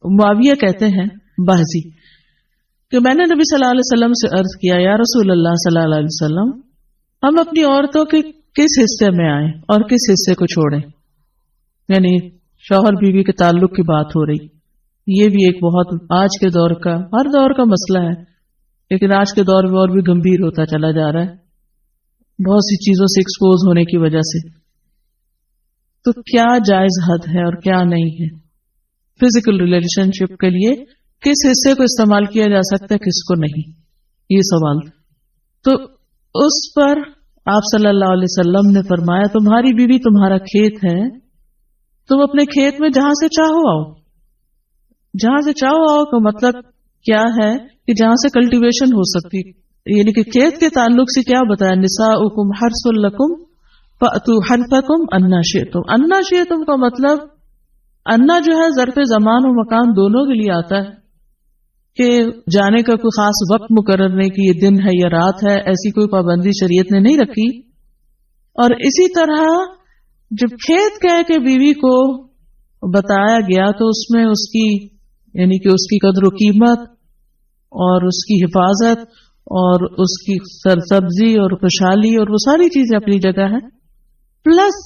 معاویہ کہتے ہیں باہزی کہ میں نے نبی صلی اللہ علیہ وسلم سے عرض کیا یا رسول اللہ صلی اللہ علیہ وسلم ہم اپنی عورتوں کے کس حصے میں آئیں اور کس حصے کو چھوڑیں. یعنی شوہر بیوی کے تعلق کی بات ہو رہی. یہ بھی ایک بہت آج کے دور کا ہر دور کا مسئلہ ہے، لیکن آج کے دور میں اور بھی گمبھیر ہوتا چلا جا رہا ہے بہت سی چیزوں سے ایکسپوز ہونے کی وجہ سے. تو کیا جائز حد ہے اور کیا نہیں ہے؟ فزیکل ریلیشن شپ کے لیے کس حصے کو استعمال کیا جا سکتا ہے کس کو نہیں، یہ سوال. تو اس پر آپ صلی اللہ علیہ وسلم نے فرمایا تمہاری بیوی تمہارا کھیت ہے، تم اپنے کھیت میں جہاں سے چاہو آؤ. جہاں سے چاہو آؤ کا مطلب کیا ہے کہ جہاں سے کلٹیویشن ہو سکتی، یعنی کہ کھیت کے تعلق سے کیا بتایا نساؤکم حرث لکم فأتوا حرثکم انا شئتم. انا شئتم کا مطلب انا جو ہے ظرف زمان و مکان دونوں کے لیے آتا ہے کہ جانے کا کوئی خاص وقت مقرر نہیں کہ یہ دن ہے یا رات ہے، ایسی کوئی پابندی شریعت نے نہیں رکھی. اور اسی طرح جب کھیت کہہ کے بیوی کو بتایا گیا تو اس میں اس کی یعنی کہ اس کی قدر و قیمت اور اس کی حفاظت اور اس کی سرسبزی اور خوشحالی اور وہ ساری چیزیں اپنی جگہ ہیں. پلس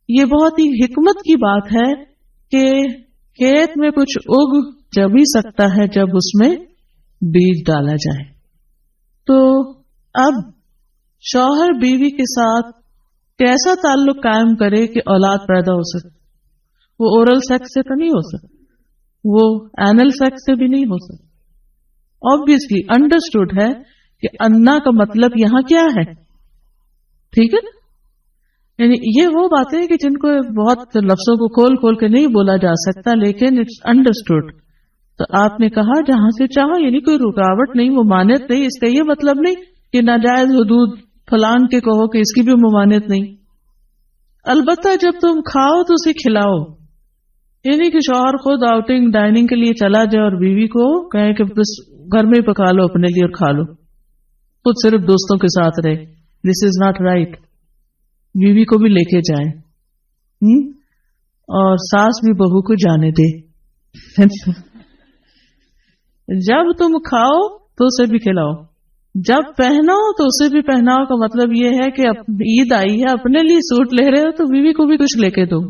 یہ بہت ہی حکمت کی بات ہے کہ کھیت میں کچھ اگ جب ہی سکتا ہے جب اس میں بیج ڈالا جائے. تو اب شوہر بیوی کے ساتھ کیسا تعلق قائم کرے کہ اولاد پیدا ہو سکے؟ وہ اورل سیکس سے تو نہیں ہو سکتا، وہ اینل سیکس سے بھی نہیں ہو سکتا. obviously انڈرسٹوڈ ہے کہ انا کا مطلب یہاں کیا ہے، ٹھیک ہے نا. یعنی یہ وہ باتیں کہ جن کو بہت لفظوں کو کھول کھول کے نہیں بولا جا سکتا، لیکن اٹس انڈرسٹوڈ. تو آپ نے کہا جہاں سے چاہو، یعنی کوئی رکاوٹ نہیں، ممانعت نہیں. اس کا یہ مطلب نہیں کہ ناجائز حدود فلان کے کہو کہ اس کی بھی ممانعت نہیں. البتہ جب تم کھاؤ تو اسے کھلاؤ. یعنی کہ شوہر خود آؤٹنگ ڈائننگ کے لیے چلا جائے اور بیوی کو کہے کہ بس گھر میں ہی پکا لو اپنے لیے اور کھا لو، خود صرف دوستوں کے ساتھ رہے. دس از ناٹ رائٹ. بیوی کو بھی لے کے جائیں اور ساس بھی بہو کو جانے دے. جب تم کھاؤ تو اسے بھی کھلاؤ، جب پہناؤ تو اسے بھی پہناؤ. کا مطلب یہ ہے کہ عید آئی ہے، اپنے لیے سوٹ لے رہے ہو تو بیوی کو بھی کچھ لے کے دو.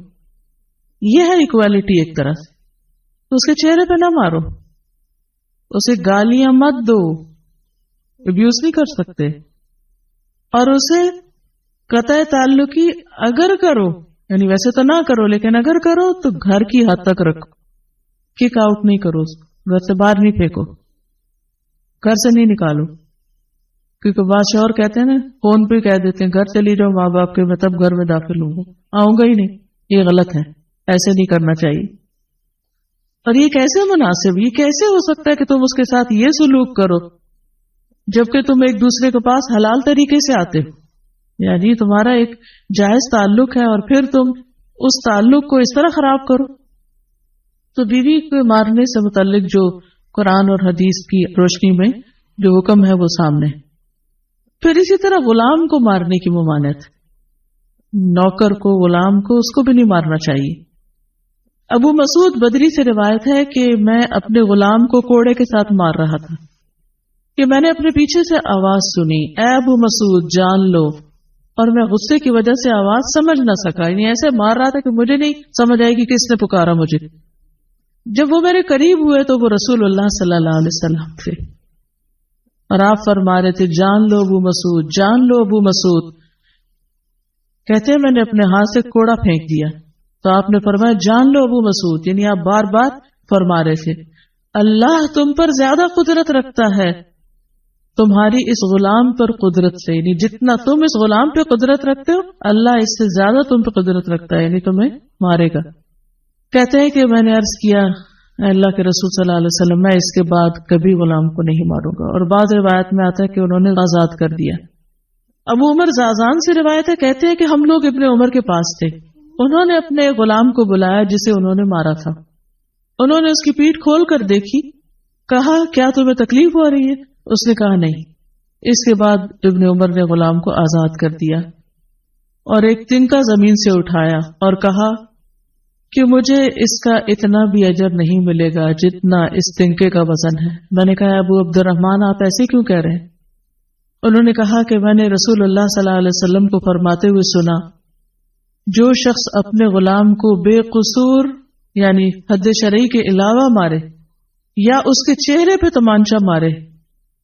یہ ہے ایکوالٹی ایک طرح سے. تو اس کے چہرے پہ نہ مارو، اسے گالیاں مت دو، ابیوز نہیں کر سکتے. اور اسے قطع تعلقی اگر کرو، یعنی ویسے تو نہ کرو لیکن اگر کرو تو گھر کی حد تک رکھو. کک آؤٹ نہیں کرو، گھر سے باہر نہیں پھینکو، گھر سے نہیں نکالو. کیونکہ بعض شوہر کہتے ہیں نا، فون پہ کہہ دیتے ہیں گھر چلی جاؤ ماں باپ کے، میں تب گھر میں داخل ہوں گا، آؤں گا ہی نہیں. یہ غلط ہے، ایسے نہیں کرنا چاہیے. اور یہ کیسے مناسب، یہ کیسے ہو سکتا ہے کہ تم اس کے ساتھ یہ سلوک کرو جبکہ تم ایک دوسرے کے پاس حلال طریقے سے آتے ہو؟ یعنی تمہارا ایک جائز تعلق ہے اور پھر تم اس تعلق کو اس طرح خراب کرو. تو بیوی کو مارنے سے متعلق جو قرآن اور حدیث کی روشنی میں جو حکم ہے وہ سامنے. پھر اسی طرح غلام کو مارنے کی ممانعت، نوکر کو، غلام کو، اس کو بھی نہیں مارنا چاہیے. ابو مسعود بدری سے روایت ہے کہ میں اپنے غلام کو کوڑے کے ساتھ مار رہا تھا کہ میں نے اپنے پیچھے سے آواز سنی، اے ابو مسعود جان لو. اور میں غصے کی وجہ سے آواز سمجھ نہ سکا، یعنی ایسے مار رہا تھا کہ مجھے نہیں سمجھ آئے گی کس نے پکارا مجھے. جب وہ میرے قریب ہوئے تو وہ رسول اللہ صلی اللہ علیہ وسلم تھے اور آپ فرما رہے تھے جان لو ابو مسعود، جان لو ابو مسعود. کہتے ہیں میں نے اپنے ہاتھ سے کوڑا پھینک دیا تو آپ نے فرمایا جان لو ابو مسعود. یعنی آپ بار بار فرما رہے تھے اللہ تم پر زیادہ قدرت رکھتا ہے تمہاری اس غلام پر قدرت سے، یعنی جتنا تم اس غلام پہ قدرت رکھتے ہو اللہ اس سے زیادہ تم پہ قدرت رکھتا ہے، یعنی تمہیں مارے گا. کہتے ہیں کہ میں نے عرض کیا اے اللہ کے رسول صلی اللہ علیہ وسلم میں اس کے بعد کبھی غلام کو نہیں ماروں گا. اور بعض روایت میں آتا ہے کہ انہوں نے آزاد کر دیا. ابو عمر زازان سے روایت ہے، کہتے ہیں کہ ہم لوگ ابن عمر کے پاس تھے، انہوں نے اپنے غلام کو بلایا جسے انہوں نے مارا تھا. انہوں نے اس کی پیٹھ کھول کر دیکھی، کہا کیا تمہیں تکلیف ہو رہی ہے؟ اس نے کہا نہیں. اس کے بعد ابن عمر نے غلام کو آزاد کر دیا اور ایک تنکا زمین سے اٹھایا اور کہا کہ مجھے اس کا اتنا بھی اجر نہیں ملے گا جتنا اس تنکے کا وزن ہے۔ میں نے کہا ابو عبد الرحمن آپ ایسے کیوں کہہ رہے ہیں؟ انہوں نے کہا کہ میں نے رسول اللہ صلی اللہ علیہ وسلم کو فرماتے ہوئے سنا، جو شخص اپنے غلام کو بے قصور یعنی حد شرعی کے علاوہ مارے یا اس کے چہرے پہ تمانچہ مارے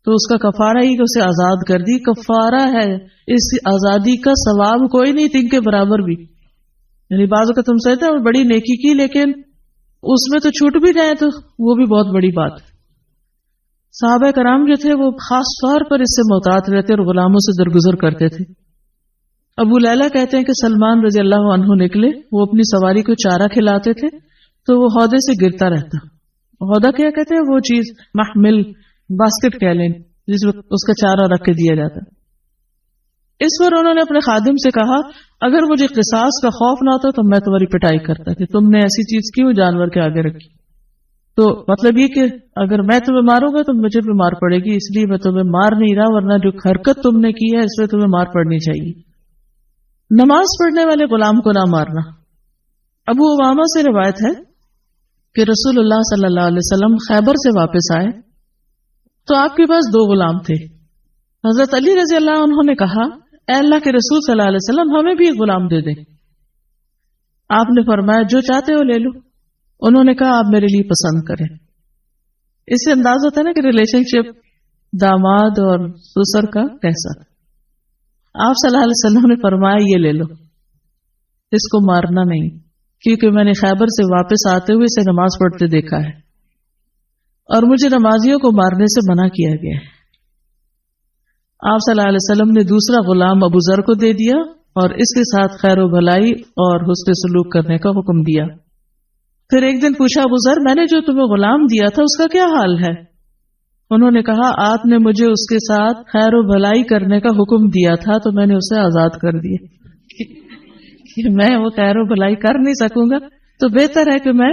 تو اس کا کفارہ ہی کہ اسے آزاد کر دی، کفارہ ہے، اس آزادی کا ثواب کوئی نہیں تن کے برابر بھی۔ یعنی بعض کا تم سمجھتے ہیں بڑی نیکی کی لیکن اس میں تو چھوٹ بھی جائے تو وہ بھی بہت بڑی بات۔ صحابہ کرام جو تھے وہ خاص طور پر اس سے محتاط رہتے اور غلاموں سے درگزر کرتے تھے۔ ابو لیلہ کہتے ہیں کہ سلمان رضی اللہ عنہ نکلے، وہ اپنی سواری کو چارہ کھلاتے تھے تو وہ ہودے سے گرتا رہتا۔ ہودہ کیا کہتے ہیں؟ وہ چیز محمل باسکٹ کہہ لیں جس میں اس کا چارہ رکھ کے دیا جاتا۔ اس پر انہوں نے اپنے خادم سے کہا اگر مجھے قصاص کا خوف نہ ہوتا تو میں تمہاری پٹائی کرتا کہ تم نے ایسی چیز کیوں جانور کے آگے رکھی۔ تو مطلب یہ کہ اگر میں تمہیں ماروں گا تو مجھے بھی مار پڑے گی، اس لیے میں تمہیں مار نہیں رہا، ورنہ جو حرکت تم نے کی ہے اس میں تمہیں مار پڑنی چاہیے۔ نماز پڑھنے والے غلام کو نہ مارنا۔ ابو امامہ سے روایت ہے کہ رسول اللہ صلی اللہ علیہ وسلم خیبر سے واپس آئے تو آپ کے پاس 2 غلام تھے۔ حضرت علی رضی اللہ عنہ نے کہا اے اللہ کے رسول صلی اللہ علیہ وسلم ہمیں بھی ایک غلام دے دیں۔ آپ نے فرمایا جو چاہتے ہو لے لو۔ انہوں نے کہا آپ میرے لیے پسند کریں۔ اس سے انداز ہوتا ہے نا کہ ریلیشن شپ داماد اور سسر کا کیسا۔ آپ صلی اللہ علیہ وسلم نے فرمایا یہ لے لو، اس کو مارنا نہیں، کیونکہ میں نے خیبر سے واپس آتے ہوئے اسے نماز پڑھتے دیکھا ہے اور مجھے نمازیوں کو مارنے سے منع کیا گیا ہے۔ آپ صلی اللہ علیہ وسلم نے دوسرا غلام ابو ذر کو دے دیا اور اس کے ساتھ خیر و بھلائی اور حسن سلوک کرنے کا حکم دیا۔ پھر ایک دن پوچھا ابو ذر میں نے جو تمہیں غلام دیا تھا اس کا کیا حال ہے؟ انہوں نے کہا آپ نے مجھے اس کے ساتھ خیر و بھلائی کرنے کا حکم دیا تھا تو میں نے اسے آزاد کر دیا کہ میں وہ خیر و بھلائی کر نہیں سکوں گا تو بہتر ہے کہ میں